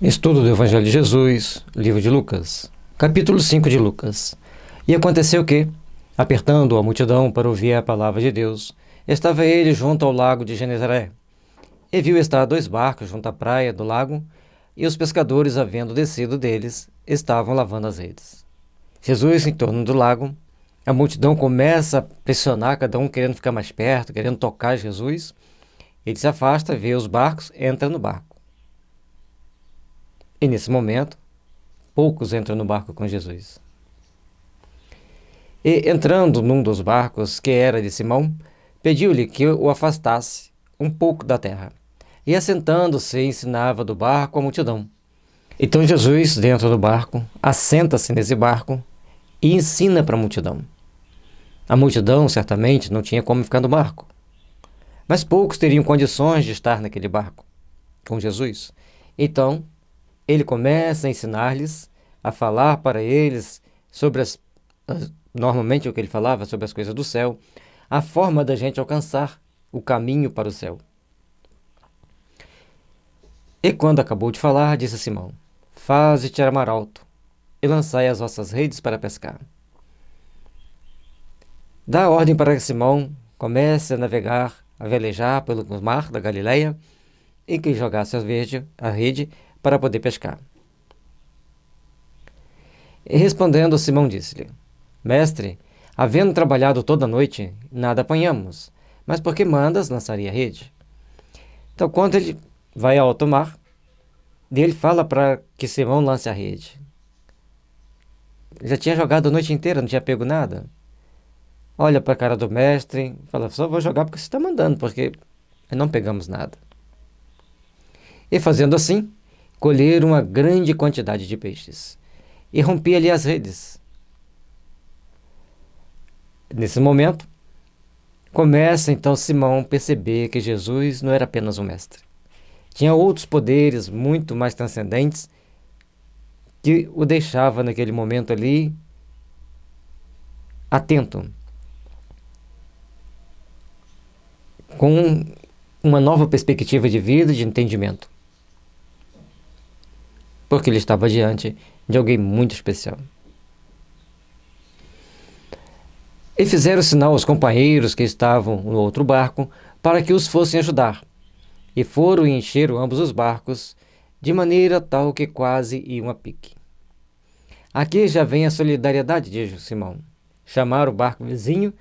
Estudo do Evangelho de Jesus, livro de Lucas, capítulo 5 de Lucas. E aconteceu que, apertando a multidão para ouvir a palavra de Deus, estava ele junto ao lago de Genezaré, e viu estar 2 barcos junto à praia do lago, e os pescadores, havendo descido deles, estavam lavando as redes. Jesus, em torno do lago, a multidão começa a pressionar, cada um querendo ficar mais perto, querendo tocar Jesus. Ele se afasta, vê os barcos, entra no barco. E nesse momento, poucos entram no barco com Jesus. E entrando num dos barcos, que era de Simão, pediu-lhe que o afastasse um pouco da terra. E assentando-se, ensinava do barco a multidão. Então Jesus, dentro do barco, assenta-se nesse barco e ensina para a multidão. A multidão, certamente, não tinha como ficar no barco. Mas poucos teriam condições de estar naquele barco com Jesus. Então, ele começa a ensinar-lhes, a falar para eles sobre normalmente o que ele falava, sobre as coisas do céu, a forma da gente alcançar o caminho para o céu. E quando acabou de falar, disse a Simão: faze-te mar alto e lançai as vossas redes para pescar. Dá ordem para que Simão comece a navegar, a velejar pelo mar da Galileia e que jogasse a rede para poder pescar. E respondendo, Simão disse-lhe: Mestre, havendo trabalhado toda a noite, nada apanhamos, mas por que mandas lançaria a rede? Então, quando ele vai ao alto mar, ele fala para que Simão lance a rede. Já tinha jogado a noite inteira, não tinha pego nada. Olha para a cara do mestre, fala: só vou jogar porque você está mandando, porque não pegamos nada. E fazendo assim, colheram uma grande quantidade de peixes e rompia ali as redes. Nesse momento, começa então Simão a perceber que Jesus não era apenas um mestre. Tinha outros poderes muito mais transcendentes que o deixava naquele momento ali atento, com uma nova perspectiva de vida e de entendimento. Porque ele estava diante de alguém muito especial. E fizeram sinal aos companheiros que estavam no outro barco para que os fossem ajudar. E foram e encheram ambos os barcos, de maneira tal que quase iam a pique. Aqui já vem a solidariedade de Simão. Chamaram o barco vizinho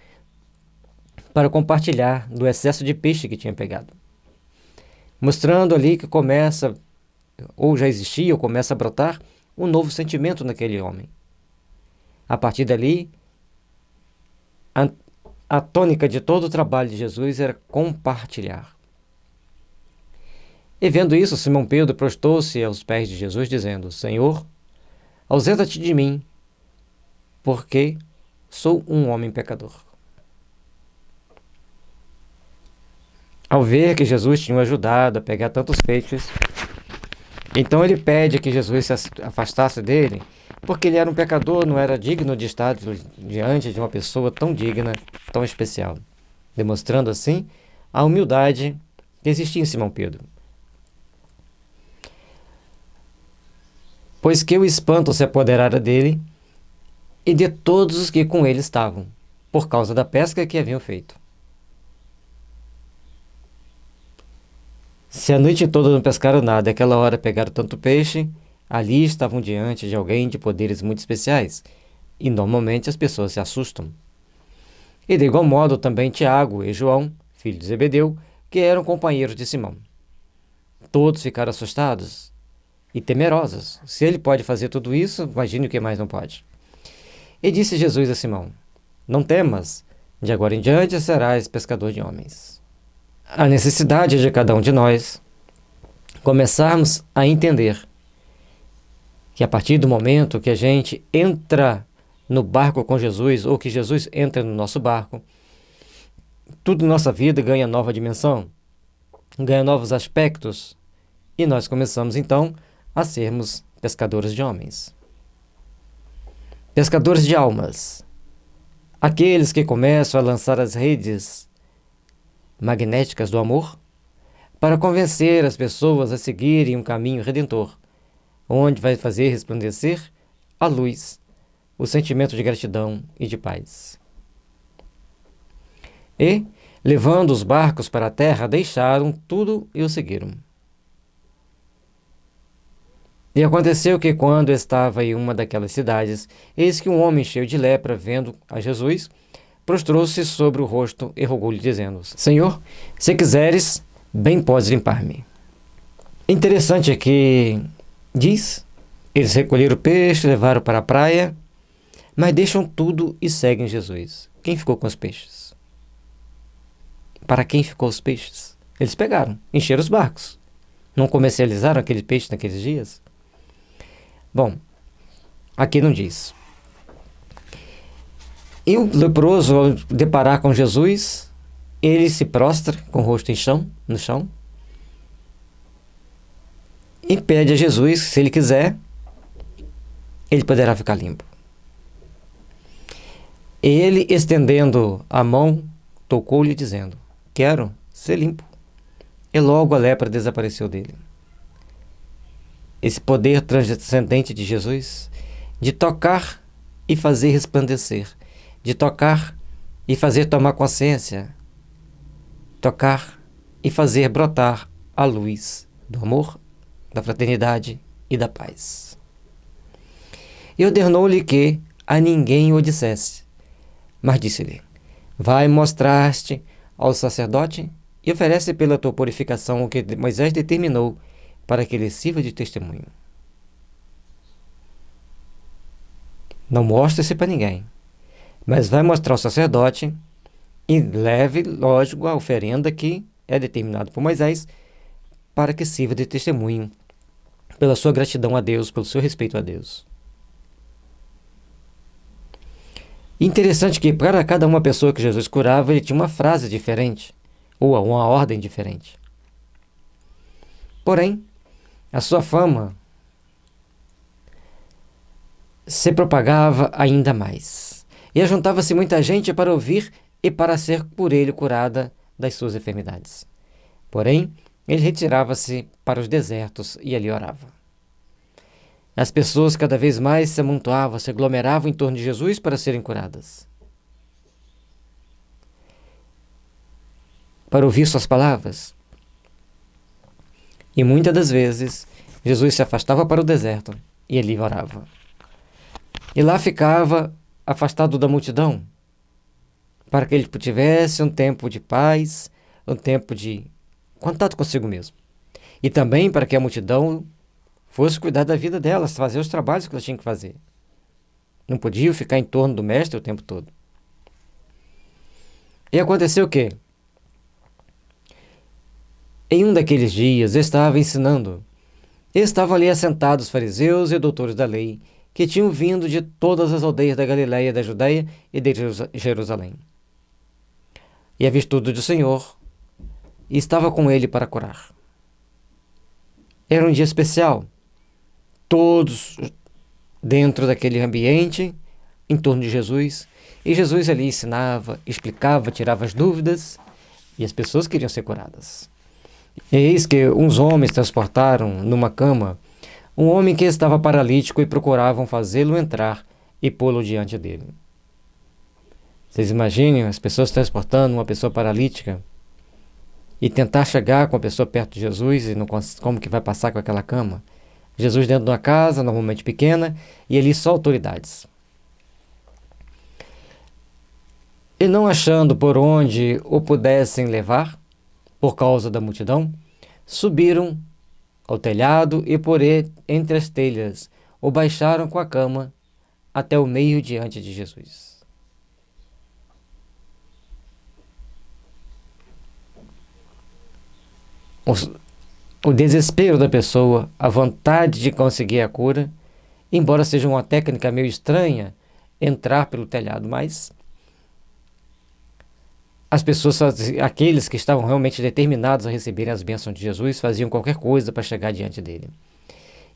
para compartilhar do excesso de peixe que tinha pegado. Mostrando ali que começa, ou já existia, ou começa a brotar, um novo sentimento naquele homem. A partir dali, a tônica de todo o trabalho de Jesus era compartilhar. E vendo isso, Simão Pedro prostou-se aos pés de Jesus, dizendo: Senhor, ausenta-te de mim, porque sou um homem pecador. Ao ver que Jesus tinha o ajudado a pegar tantos peixes, então ele pede que Jesus se afastasse dele, porque ele era um pecador, não era digno de estar diante de uma pessoa tão digna, tão especial, demonstrando assim a humildade que existia em Simão Pedro. Pois que o espanto se apoderara dele e de todos os que com ele estavam, por causa da pesca que haviam feito. Se a noite toda não pescaram nada e aquela hora pegaram tanto peixe, ali estavam diante de alguém de poderes muito especiais, e normalmente as pessoas se assustam. E de igual modo também Tiago e João, filhos de Zebedeu, que eram companheiros de Simão. Todos ficaram assustados e temerosos. Se ele pode fazer tudo isso, imagine o que mais não pode. E disse Jesus a Simão: Não temas, de agora em diante serás pescador de homens. A necessidade de cada um de nós começarmos a entender que a partir do momento que a gente entra no barco com Jesus, ou que Jesus entra no nosso barco, tudo na nossa vida ganha nova dimensão, ganha novos aspectos, e nós começamos então a sermos pescadores de homens. Pescadores de almas. Aqueles que começam a lançar as redes magnéticas do amor para convencer as pessoas a seguirem um caminho redentor, onde vai fazer resplandecer a luz, o sentimento de gratidão e de paz. E, levando os barcos para a terra, deixaram tudo e o seguiram. E aconteceu que, quando estava em uma daquelas cidades, eis que um homem cheio de lepra, vendo a Jesus, prostrou-se sobre o rosto e rogou-lhe, dizendo: Senhor, se quiseres, bem podes limpar-me. Interessante é que diz, eles recolheram o peixe, levaram para a praia, mas deixam tudo e seguem Jesus. Quem ficou com os peixes? Para quem ficou os peixes? Eles pegaram, encheram os barcos. Não comercializaram aquele peixe naqueles dias? Bom, aqui não diz. E o leproso, ao deparar com Jesus, ele se prostra com o rosto no chão, e pede a Jesus, se ele quiser, ele poderá ficar limpo. Ele, estendendo a mão, tocou-lhe, dizendo: quero ser limpo. E logo a lepra desapareceu dele. Esse poder transcendente de Jesus, de tocar e fazer resplandecer, de tocar e fazer tomar consciência, tocar e fazer brotar a luz do amor, da fraternidade e da paz. E ordenou-lhe que a ninguém o dissesse, mas disse-lhe: vai mostrar-te ao sacerdote e oferece pela tua purificação o que Moisés determinou, para que ele sirva de testemunho. Não mostre-se para ninguém, mas vai mostrar ao sacerdote e leve, lógico, a oferenda que é determinado por Moisés, para que sirva de testemunho pela sua gratidão a Deus, pelo seu respeito a Deus. Interessante que para cada uma pessoa que Jesus curava, ele tinha uma frase diferente, ou uma ordem diferente. Porém, a sua fama se propagava ainda mais, e ajuntava-se muita gente para ouvir e para ser por ele curada das suas enfermidades. Porém, ele retirava-se para os desertos e ali orava. As pessoas cada vez mais se amontoavam, se aglomeravam em torno de Jesus para serem curadas, para ouvir suas palavras. E muitas das vezes, Jesus se afastava para o deserto e ali orava. E lá ficava afastado da multidão, para que ele tivesse um tempo de paz, um tempo de contato consigo mesmo. E também para que a multidão fosse cuidar da vida delas, fazer os trabalhos que elas tinham que fazer. Não podiam ficar em torno do mestre o tempo todo. E aconteceu o quê? Em um daqueles dias, estava ensinando. Estavam ali assentados os fariseus e doutores da lei, que tinham vindo de todas as aldeias da Galiléia, da Judéia e de Jerusalém. E a virtude do Senhor estava com ele para curar. Era um dia especial. Todos dentro daquele ambiente, em torno de Jesus. E Jesus ali ensinava, explicava, tirava as dúvidas, e as pessoas queriam ser curadas. Eis que uns homens transportaram numa cama um homem que estava paralítico e procuravam fazê-lo entrar e pô-lo diante dele. Vocês imaginem as pessoas transportando uma pessoa paralítica e tentar chegar com a pessoa perto de Jesus e não como que vai passar com aquela cama? Jesus dentro de uma casa, normalmente pequena, e ali só autoridades. E não achando por onde o pudessem levar, por causa da multidão, subiram ao telhado e por entre as telhas o baixaram com a cama até o meio diante de Jesus. O desespero da pessoa, a vontade de conseguir a cura, embora seja uma técnica meio estranha, entrar pelo telhado, mas as pessoas, aqueles que estavam realmente determinados a receberem as bênçãos de Jesus, faziam qualquer coisa para chegar diante dele.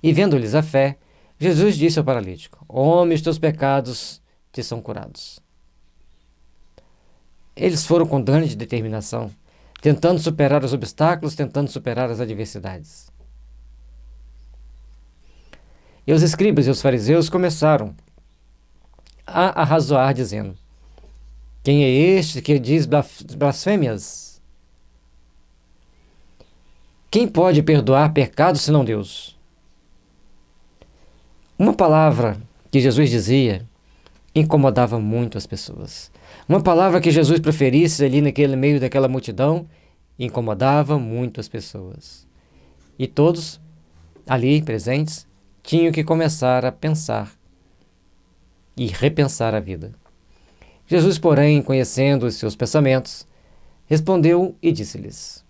E vendo-lhes a fé, Jesus disse ao paralítico: homem, os teus pecados te são curados. Eles foram com grande determinação, tentando superar os obstáculos, tentando superar as adversidades. E os escribas e os fariseus começaram a arrazoar, dizendo: quem é este que diz blasfêmias? Quem pode perdoar pecados senão Deus? Uma palavra que Jesus dizia incomodava muito as pessoas. Uma palavra que Jesus proferisse ali naquele meio daquela multidão incomodava muito as pessoas. E todos ali presentes tinham que começar a pensar e repensar a vida. Jesus, porém, conhecendo os seus pensamentos, respondeu e disse-lhes.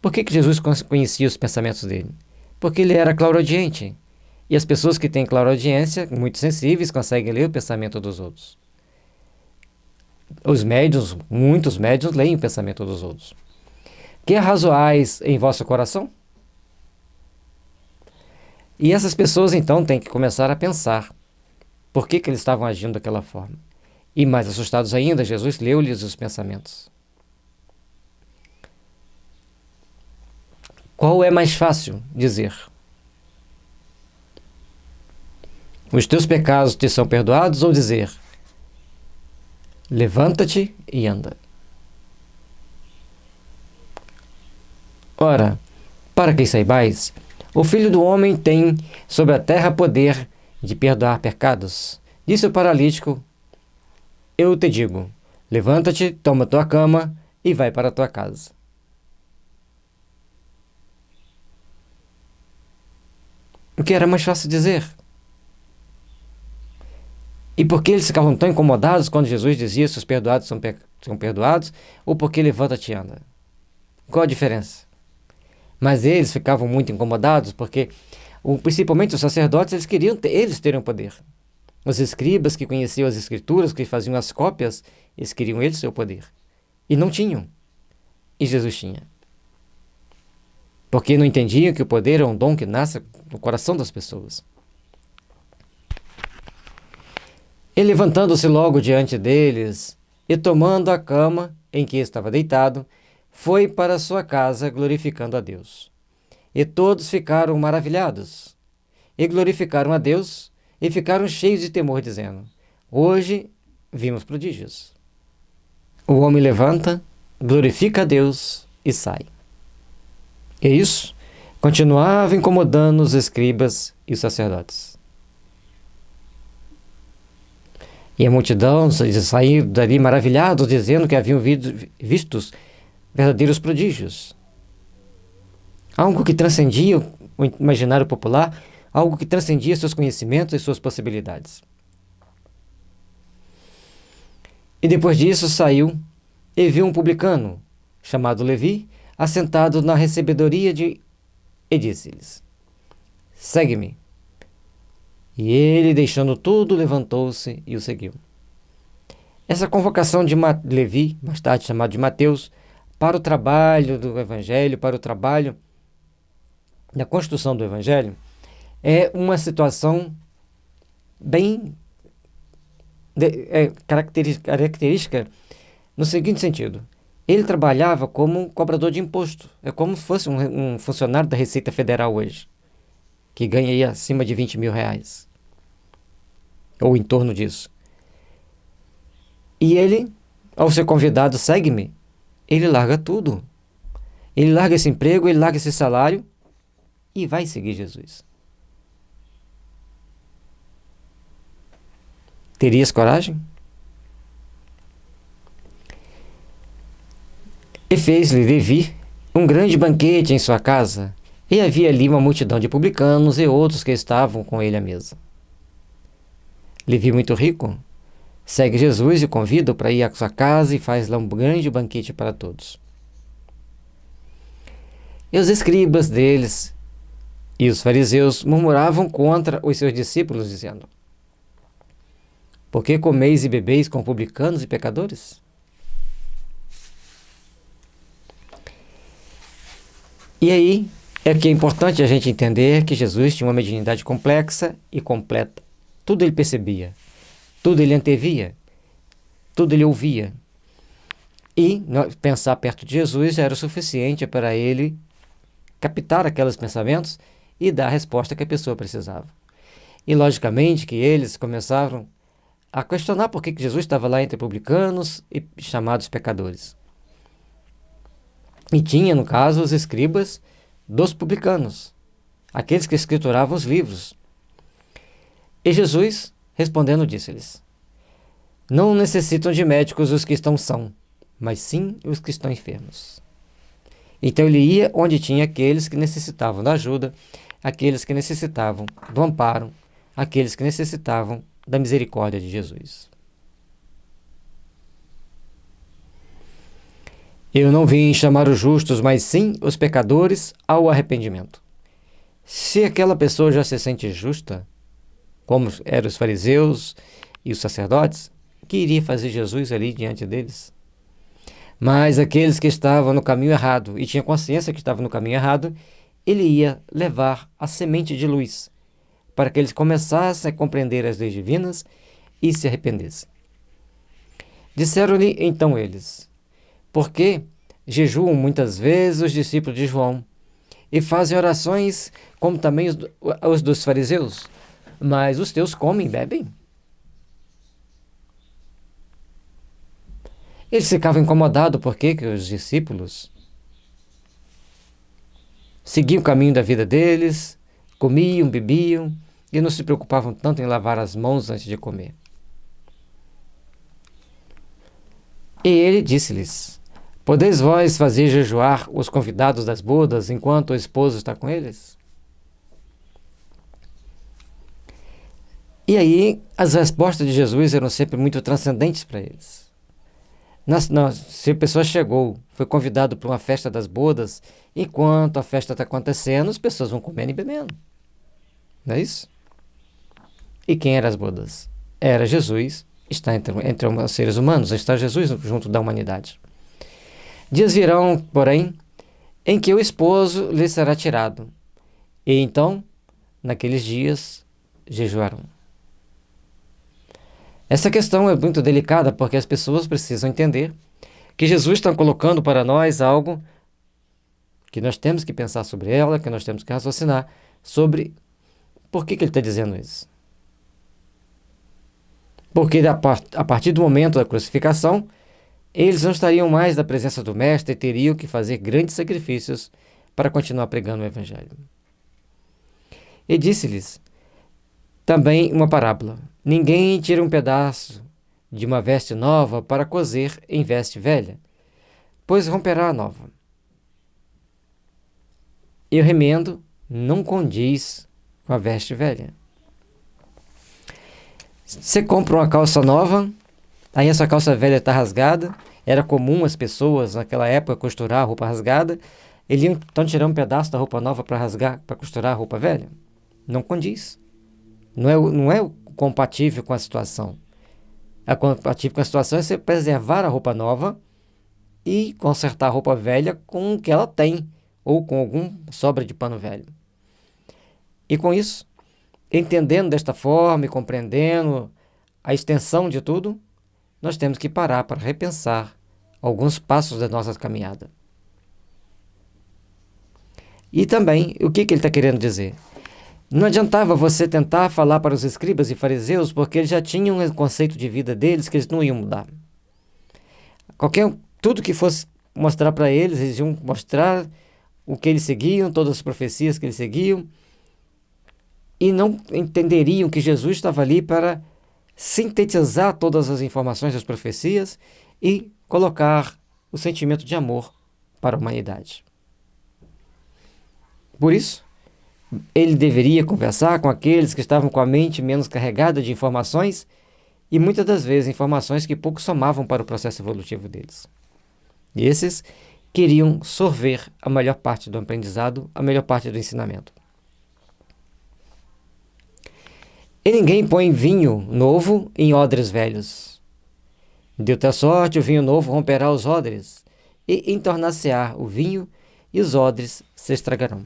Por que Jesus conhecia os pensamentos dele? Porque ele era claroaudiente. E as pessoas que têm claroaudiência, muito sensíveis, conseguem ler o pensamento dos outros. Os médiuns, muitos médiuns, leem o pensamento dos outros. Que arrazoais em vosso coração? E essas pessoas, então, têm que começar a pensar por que eles estavam agindo daquela forma. E mais assustados ainda, Jesus leu-lhes os pensamentos. Qual é mais fácil dizer? Os teus pecados te são perdoados, ou dizer: levanta-te e anda? Ora, para que saibais, o Filho do Homem tem sobre a terra poder de perdoar pecados. Disse o paralítico: eu te digo, levanta-te, toma tua cama e vai para a tua casa. O que era mais fácil dizer? E por que eles ficavam tão incomodados quando Jesus dizia: seus perdoados são perdoados, ou porque levanta-te e anda? Qual a diferença? Mas eles ficavam muito incomodados porque, principalmente os sacerdotes, eles queriam eles terem o poder. Os escribas que conheciam as escrituras, que faziam as cópias, eles queriam eles seu poder. E não tinham. E Jesus tinha. Porque não entendiam que o poder é um dom que nasce no coração das pessoas. E levantando-se logo diante deles, e tomando a cama em que estava deitado, foi para sua casa glorificando a Deus. E todos ficaram maravilhados, e glorificaram a Deus, e ficaram cheios de temor, dizendo: hoje vimos prodígios. O homem levanta, glorifica a Deus e sai. E isso continuava incomodando os escribas e os sacerdotes. E a multidão saiu dali maravilhados, dizendo que haviam vistos verdadeiros prodígios. Algo que transcendia o imaginário popular, algo que transcendia seus conhecimentos e suas possibilidades. E depois disso saiu e viu um publicano, chamado Levi, assentado na recebedoria e disse-lhes: segue-me. E ele, deixando tudo, levantou-se e o seguiu. Essa convocação de Levi, mais tarde chamado de Mateus, para o trabalho do Evangelho, para o trabalho da construção do Evangelho, é uma situação bem característica no seguinte sentido: ele trabalhava como cobrador de imposto, é como se fosse um funcionário da Receita Federal hoje, que ganha aí acima de 20 mil reais, ou em torno disso. E ele, ao ser convidado, segue-me, ele larga tudo. Ele larga esse emprego, ele larga esse salário e vai seguir Jesus. Terias coragem? E fez-lhe Levi um grande banquete em sua casa, e havia ali uma multidão de publicanos e outros que estavam com ele à mesa. Levi, muito rico, segue Jesus e convida-o para ir à sua casa e faz lá um grande banquete para todos. E os escribas deles e os fariseus murmuravam contra os seus discípulos, dizendo: por que comeis e bebeis com publicanos e pecadores? E aí é que é importante a gente entender que Jesus tinha uma mediunidade complexa e completa. Tudo ele percebia, tudo ele antevia, tudo ele ouvia. E pensar perto de Jesus já era o suficiente para ele captar aqueles pensamentos e dar a resposta que a pessoa precisava. E logicamente que eles começaram a questionar por que Jesus estava lá entre publicanos e chamados pecadores. E tinha, no caso, os escribas dos publicanos, aqueles que escrituravam os livros. E Jesus, respondendo, disse-lhes: não necessitam de médicos os que estão sãos, mas sim os que estão enfermos. Então ele ia onde tinha aqueles que necessitavam da ajuda, aqueles que necessitavam do amparo, aqueles que necessitavam da misericórdia de Jesus. Eu não vim chamar os justos, mas sim os pecadores ao arrependimento. Se aquela pessoa já se sente justa, como eram os fariseus e os sacerdotes, que iria fazer Jesus ali diante deles? Mas aqueles que estavam no caminho errado e tinham consciência que estavam no caminho errado, ele ia levar a semente de luz para que eles começassem a compreender as leis divinas e se arrependessem. Disseram-lhe então eles: por que jejuam muitas vezes os discípulos de João e fazem orações como também os dos fariseus, mas os teus comem e bebem? Eles ficavam incomodados porque os discípulos seguiam o caminho da vida deles, comiam, bebiam e não se preocupavam tanto em lavar as mãos antes de comer. E ele disse-lhes: podeis vós fazer jejuar os convidados das bodas enquanto o esposo está com eles? E aí as respostas de Jesus eram sempre muito transcendentes para eles. Se a pessoa foi convidado para uma festa das bodas, enquanto a festa está acontecendo, as pessoas vão comendo e bebendo. Não é isso? E quem eram as bodas? Era Jesus, está entre os seres humanos, está Jesus junto da humanidade. Dias virão, porém, em que o esposo lhe será tirado, e então, naqueles dias, jejuarão. Essa questão é muito delicada porque as pessoas precisam entender que Jesus está colocando para nós algo que nós temos que pensar sobre ela, que nós temos que raciocinar sobre por que ele está dizendo isso. Porque a partir do momento da crucificação, eles não estariam mais na presença do Mestre e teriam que fazer grandes sacrifícios para continuar pregando o Evangelho. E disse-lhes também uma parábola: ninguém tira um pedaço de uma veste nova para cozer em veste velha, pois romperá a nova. E o remendo não condiz com a veste velha. Você compra uma calça nova, aí essa calça velha está rasgada. Era comum as pessoas naquela época costurar a roupa rasgada. Eles iam então tirar um pedaço da roupa nova para rasgar, para costurar a roupa velha. Não condiz. Não é compatível com a situação. A compatível com a situação é você preservar a roupa nova e consertar a roupa velha com o que ela tem, ou com algum sobra de pano velho. E com isso, entendendo desta forma e compreendendo a extensão de tudo, nós temos que parar para repensar alguns passos da nossa caminhada. E também, o que ele está querendo dizer? Não adiantava você tentar falar para os escribas e fariseus, porque eles já tinham um conceito de vida deles que eles não iam mudar. Tudo que fosse mostrar para eles, eles iam mostrar o que eles seguiam, todas as profecias que eles seguiam, e não entenderiam que Jesus estava ali para sintetizar todas as informações das profecias e colocar o sentimento de amor para a humanidade. Por isso, ele deveria conversar com aqueles que estavam com a mente menos carregada de informações e muitas das vezes informações que pouco somavam para o processo evolutivo deles. E esses queriam sorver a melhor parte do aprendizado, a melhor parte do ensinamento. E ninguém põe vinho novo em odres velhos. De outra sorte, o vinho novo romperá os odres, e entornar-se-á o vinho, e os odres se estragarão.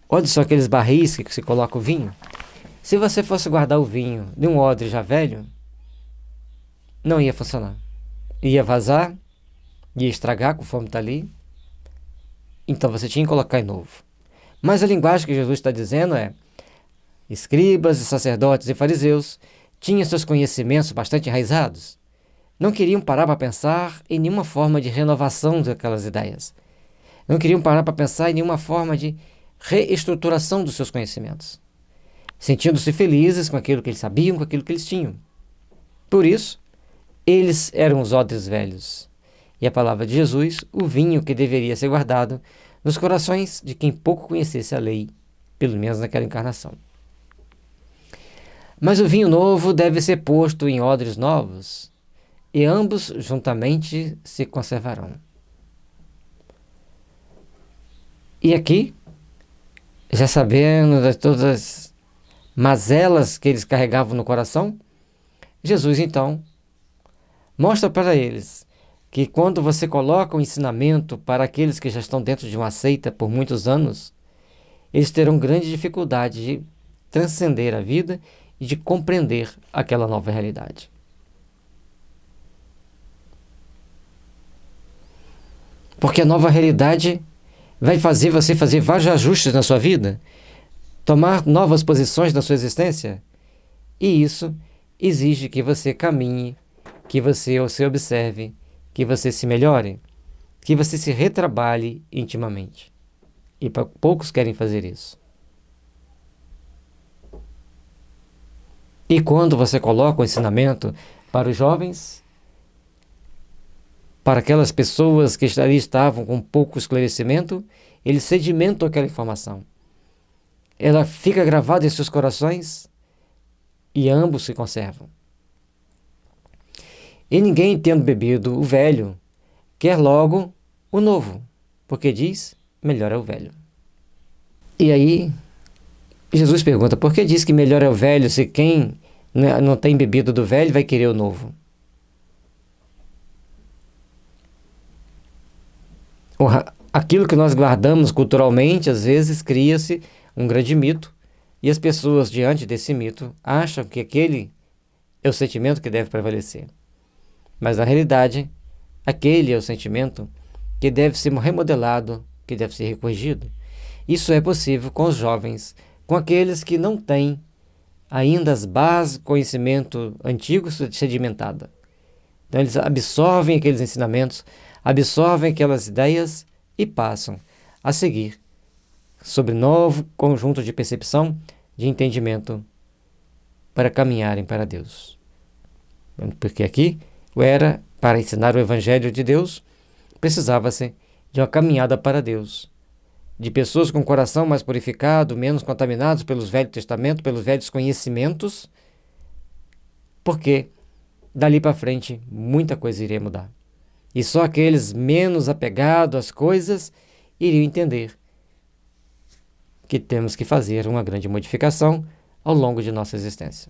Olha só aqueles barris que se coloca o vinho. Se você fosse guardar o vinho de um odre já velho, não ia funcionar. Ia vazar, ia estragar conforme está ali. Então você tinha que colocar em novo. Mas a linguagem que Jesus está dizendo é: escribas e sacerdotes e fariseus tinham seus conhecimentos bastante enraizados. Não queriam parar para pensar em nenhuma forma de renovação daquelas ideias. Não queriam parar para pensar em nenhuma forma de reestruturação dos seus conhecimentos, sentindo-se felizes com aquilo que eles sabiam, com aquilo que eles tinham. Por isso, eles eram os odres velhos. E a palavra de Jesus, o vinho que deveria ser guardado nos corações de quem pouco conhecesse a lei, pelo menos naquela encarnação. Mas o vinho novo deve ser posto em odres novos, e ambos juntamente se conservarão. E aqui, já sabendo de todas as mazelas que eles carregavam no coração, Jesus então mostra para eles que quando você coloca o ensinamento para aqueles que já estão dentro de uma seita por muitos anos, eles terão grande dificuldade de transcender a vida e de compreender aquela nova realidade. Porque a nova realidade vai fazer você fazer vários ajustes na sua vida, tomar novas posições na sua existência, e isso exige que você caminhe, que você se observe, que você se melhore, que você se retrabalhe intimamente. E poucos querem fazer isso. E quando você coloca o ensinamento para os jovens, para aquelas pessoas que ali estavam com pouco esclarecimento, eles sedimentam aquela informação. Ela fica gravada em seus corações e ambos se conservam. E ninguém, tendo bebido o velho, quer logo o novo, porque diz, melhor é o velho. E aí, Jesus pergunta, por que diz que melhor é o velho se quem não tem bebido do velho vai querer o novo? Aquilo que nós guardamos culturalmente, às vezes, cria-se um grande mito, e as pessoas, diante desse mito, acham que aquele é o sentimento que deve prevalecer. Mas, na realidade, aquele é o sentimento que deve ser remodelado, que deve ser corrigido. Isso é possível com os jovens, com aqueles que não têm ainda as bases, conhecimento antigo sedimentado. Então, eles absorvem aqueles ensinamentos, absorvem aquelas ideias e passam a seguir sobre novo conjunto de percepção, de entendimento, para caminharem para Deus. Porque aqui, para ensinar o Evangelho de Deus, precisava-se de uma caminhada para Deus, de pessoas com o coração mais purificado, menos contaminados pelos Velho Testamento, pelos velhos conhecimentos, porque dali para frente muita coisa iria mudar. E só aqueles menos apegados às coisas iriam entender que temos que fazer uma grande modificação ao longo de nossa existência.